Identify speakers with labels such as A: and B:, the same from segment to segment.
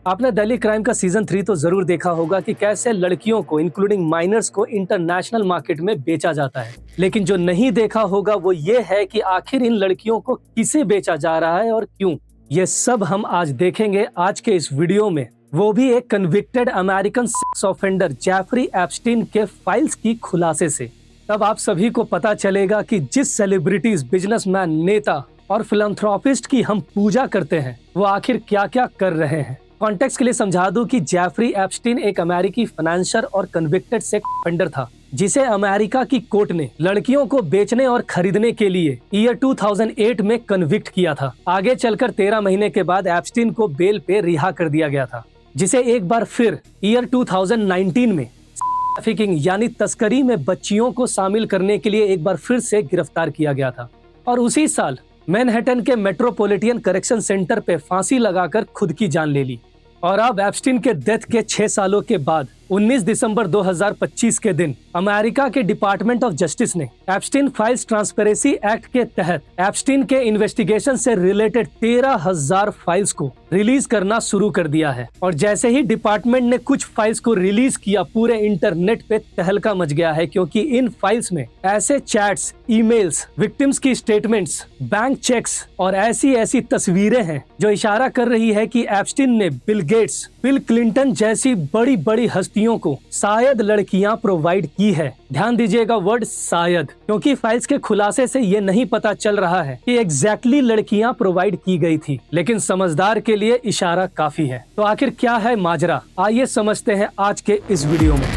A: आपने दिल्ली क्राइम का सीजन 3 तो जरूर देखा होगा कि कैसे लड़कियों को इंक्लूडिंग माइनर्स को इंटरनेशनल मार्केट में बेचा जाता है। लेकिन जो नहीं देखा होगा वो ये है कि आखिर इन लड़कियों को किसे बेचा जा रहा है और क्यों। ये सब हम आज देखेंगे आज के इस वीडियो में, वो भी एक convicted American sex offender Jeffrey Epstein के फाइल्स की खुलासे से। तब आप सभी को पता चलेगा कि जिस सेलिब्रिटीज, बिजनेसमैन, नेता और फिलैंथ्रोपिस्ट की हम पूजा करते हैं वो आखिर क्या क्या कर रहे हैं। कॉन्टेक्स्ट के लिए समझा दूं कि जेफरी एप्स्टीन एक अमेरिकी फाइनेंसर और कन्विक्टेड सेक्स ऑफेंडर था जिसे अमेरिका की कोर्ट ने लड़कियों को बेचने और खरीदने के लिए ईयर 2008 में कन्विक्ट किया था। आगे चलकर 13 महीने के बाद एप्स्टीन को बेल पे रिहा कर दिया गया था, जिसे एक बार फिर ईयर 2019 में ट्रैफिकिंग यानी तस्करी में बच्चियों को शामिल करने के लिए एक बार फिर से गिरफ्तार किया गया था और उसी साल मैनहट्टन के मेट्रोपॉलिटन करेक्शन सेंटर पे फांसी लगाकर खुद की जान ले ली। और अब एप्स्टीन के डेथ के 6 सालों के बाद 19 दिसंबर 2025 के दिन अमेरिका के डिपार्टमेंट ऑफ जस्टिस ने एप्स्टीन फाइल्स ट्रांसपेरेंसी एक्ट के तहत एप्स्टीन के इन्वेस्टिगेशन से रिलेटेड 13,000 फाइल्स को रिलीज करना शुरू कर दिया है। और जैसे ही डिपार्टमेंट ने कुछ फाइल्स को रिलीज किया, पूरे इंटरनेट पे तहलका मच गया है, क्योंकि इन फाइल्स में ऐसे चैट्स, ईमेल्स, विक्टिम्स की स्टेटमेंट्स, बैंक चेक्स और ऐसी तस्वीरें हैं जो इशारा कर रही है कि एप्स्टीन ने बिल गेट्स, बिल क्लिंटन जैसी बड़ी बड़ी हस्तियों को शायद लड़कियां प्रोवाइड की है। ध्यान दीजिएगा वर्ड शायद, क्योंकि फाइल्स के खुलासे से ये नहीं पता चल रहा है कि एग्जैक्टली लड़कियां प्रोवाइड की गई थी, लेकिन समझदार के लिए इशारा काफी है। तो आखिर क्या है माजरा, आइए समझते हैं आज के इस वीडियो में।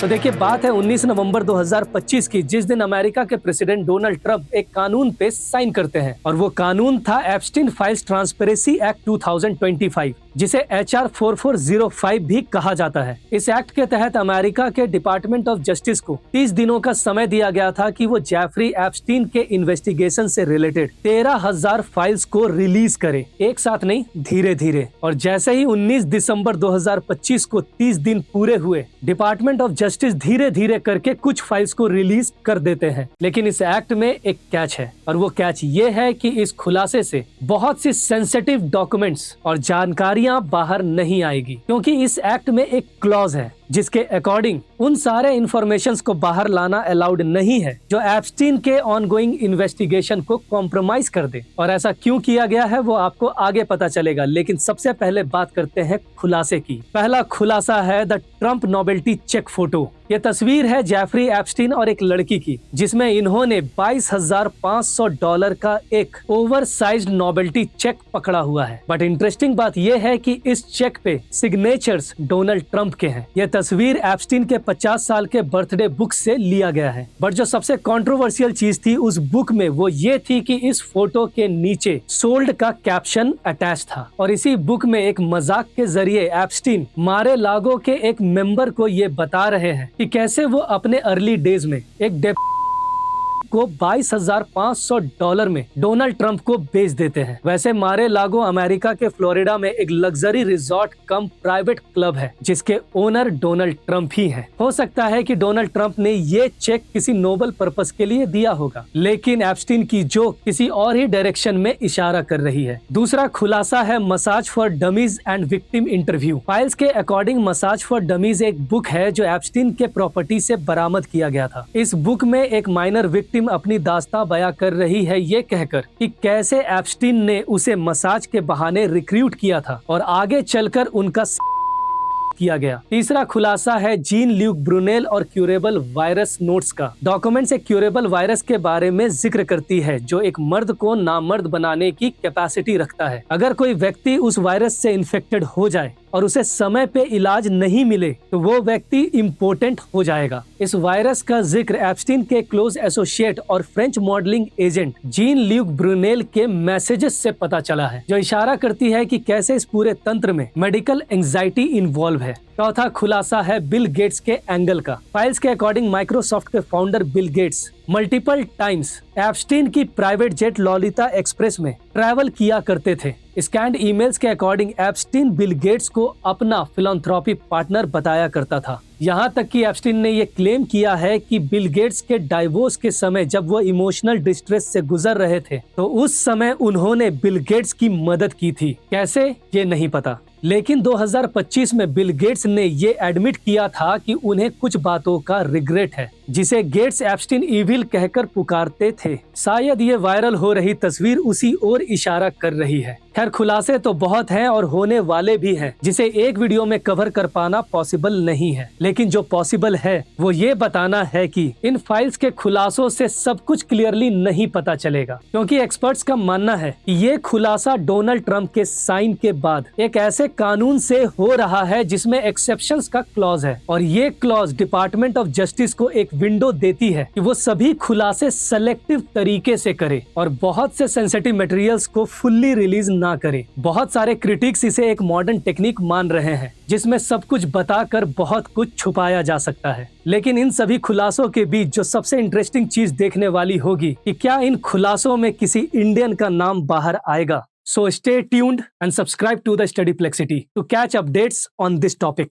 A: तो देखिए, बात है 19 नवंबर 2025 की, जिस दिन अमेरिका के प्रेसिडेंट डोनाल्ड ट्रंप एक कानून पे साइन करते हैं और वो कानून था एप्स्टीन फाइल्स ट्रांसपेरेंसी एक्ट 2025, जिसे HR 4405 भी कहा जाता है। इस एक्ट के तहत अमेरिका के डिपार्टमेंट ऑफ जस्टिस को 30 दिनों का समय दिया गया था कि वो जेफरी एप्स्टीन के इन्वेस्टिगेशन से रिलेटेड 13,000 फाइल्स को रिलीज करे, एक साथ नहीं, धीरे धीरे। और जैसे ही 19 दिसंबर 2025 को 30 दिन पूरे हुए, डिपार्टमेंट ऑफ जस्टिस धीरे धीरे करके कुछ फाइल्स को रिलीज कर देते हैं। लेकिन इस एक्ट में एक कैच है, और वो कैच ये है कि इस खुलासे से बहुत सी सेंसिटिव डॉक्यूमेंट्स और जानकारियां बाहर नहीं आएगी, क्योंकि इस एक्ट में एक क्लॉज है जिसके अकॉर्डिंग उन सारे इंफॉर्मेशंस को बाहर लाना अलाउड नहीं है जो एप्स्टीन के ऑनगोइंग इन्वेस्टिगेशन को कॉम्प्रोमाइज कर दे। और ऐसा क्यों किया गया है वो आपको आगे पता चलेगा, लेकिन सबसे पहले बात करते हैं खुलासे की। पहला खुलासा है the Trump novelty check photo. ये तस्वीर है जेफरी एप्स्टीन और एक लड़की की, जिसमें इन्होंने $22,500 का एक ओवर साइज्ड नोबेल्टी चेक पकड़ा हुआ है। बट इंटरेस्टिंग बात यह है कि इस चेक पे सिग्नेचर्स डोनाल्ड ट्रंप के हैं। यह तस्वीर एप्स्टीन के 50 साल के बर्थडे बुक से लिया गया है। बट जो सबसे कंट्रोवर्शियल चीज थी उस बुक में वो ये थी कि इस फोटो के नीचे सोल्ड का कैप्शन अटैच था, और इसी बुक में एक मजाक के जरिए एप्स्टीन मारे लागो के एक मेंबर को ये बता रहे हैं कि कैसे वो अपने अर्ली डेज में एक को $22,500 में डोनाल्ड ट्रंप को बेच देते हैं। वैसे मारे लागो अमेरिका के फ्लोरिडा में एक लग्जरी रिजॉर्ट कम प्राइवेट क्लब है, जिसके ओनर डोनाल्ड ट्रंप ही हैं। हो सकता है कि डोनाल्ड ट्रंप ने ये चेक किसी नोबल पर्पस के लिए दिया होगा, लेकिन एप्स्टीन की जोक किसी और ही डायरेक्शन में इशारा कर रही है। दूसरा खुलासा है massage for dummies and victim interview. Files के अकॉर्डिंग मसाज फॉर डमीज एक बुक है जो एप्स्टीन के प्रॉपर्टी से बरामद किया गया था। इस बुक में एक माइनर विक्टिम अपनी दास्तां बयां कर रही है ये कहकर कि कैसे एप्स्टीन ने उसे मसाज के बहाने रिक्रूट किया था और आगे चलकर उनका किया गया। तीसरा खुलासा है जीन ल्यूक ब्रूनेल और क्यूरेबल वायरस नोट्स का। डॉक्यूमेंट्स एक क्यूरेबल वायरस के बारे में जिक्र करती है जो एक मर्द को नामर्द बनाने की कैपेसिटी रखता है। अगर कोई व्यक्ति उस वायरस से इन्फेक्टेड हो जाए और उसे समय पे इलाज नहीं मिले तो वो व्यक्ति इम्पोर्टेंट हो जाएगा। इस वायरस का जिक्र एप्स्टीन के क्लोज एसोसिएट और French modelling agent gene Luke Brunel के मैसेजेस से पता चला है, जो इशारा करती है कि कैसे इस पूरे तंत्र में मेडिकल एंजाइटी इन्वॉल्व है। चौथा खुलासा है बिल गेट्स के एंगल का। फाइल्स के अकॉर्डिंग माइक्रोसॉफ्ट के founder Bill Gates multiple times Epstein की प्राइवेट जेट लॉलिता एक्सप्रेस में ट्रैवल किया करते थे। स्कैंड ईमेल्स के अकॉर्डिंग एप्स्टीन बिल गेट्स को अपना फिलैंथ्रोपी पार्टनर बताया करता था। यहाँ तक कि एप्स्टीन ने ये क्लेम किया है कि बिल गेट्स के डाइवोर्स के समय जब वो इमोशनल डिस्ट्रेस से गुजर रहे थे तो उस समय उन्होंने बिल गेट्स की मदद की थी। कैसे, ये नहीं पता, लेकिन 2025 में बिल गेट्स ने ये एडमिट किया था कि उन्हें कुछ बातों का रिग्रेट है जिसे गेट्स एप्स्टीन इविल कहकर पुकारते थे। शायद ये वायरल हो रही तस्वीर उसी ओर इशारा कर रही है। खैर, खुलासे तो बहुत हैं और होने वाले भी हैं जिसे एक वीडियो में कवर कर पाना पॉसिबल नहीं है, लेकिन जो पॉसिबल है वो ये बताना है कि इन फाइल्स के खुलासों से सब कुछ क्लियरली नहीं पता चलेगा, क्योंकि एक्सपर्ट्स का मानना है कि ये खुलासा डोनाल्ड ट्रंप के साइन के बाद एक ऐसे कानून से हो रहा है जिसमें एक्सेप्शंस का क्लॉज है, और ये क्लॉज डिपार्टमेंट ऑफ जस्टिस को एक विंडो देती है कि वो सभी खुलासे सेलेक्टिव तरीके से करे और बहुत से सेंसिटिव मटेरियल्स को फुल्ली रिलीज ना करे। बहुत सारे क्रिटिक्स इसे एक मॉडर्न टेक्निक मान रहे हैं जिसमें सब कुछ बताकर बहुत कुछ छुपाया जा सकता है। लेकिन इन सभी खुलासों के बीच जो सबसे इंटरेस्टिंग चीज देखने वाली होगी कि क्या इन खुलासों में किसी इंडियन का नाम बाहर आएगा। So stay tuned and subscribe to the Studyplexity to catch updates on this topic.